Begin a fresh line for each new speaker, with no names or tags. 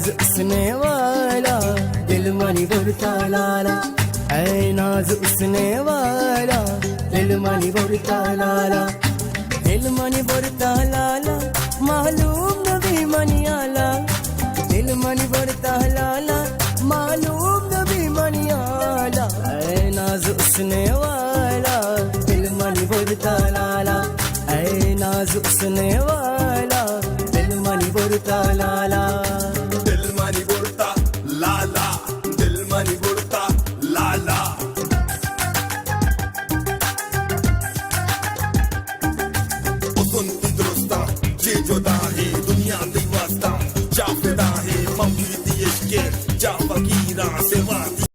नाज उसने वाला दिल मनी बोलता लाला, ऐ नाज उसने वाला दिल मनी बोलता लाला, दिल मनी बोलता लाला मालूम नबी मनी आला, दिल मनी बोलता लाला मालूम नबी मनी आला, ऐ नाज उसने वाला दिल मनी बोलता लाला, ऐ नाज उसने वाला दिल मनी बोलता लाला,
दिल मनी बोलता लाला, दिल मनी बोलता लाला। उसन दुरुस्ता जे जुदा है दुनिया दी वास्ता, जा फिदा है मौजूदी इश्के, जा फकीरा से वादी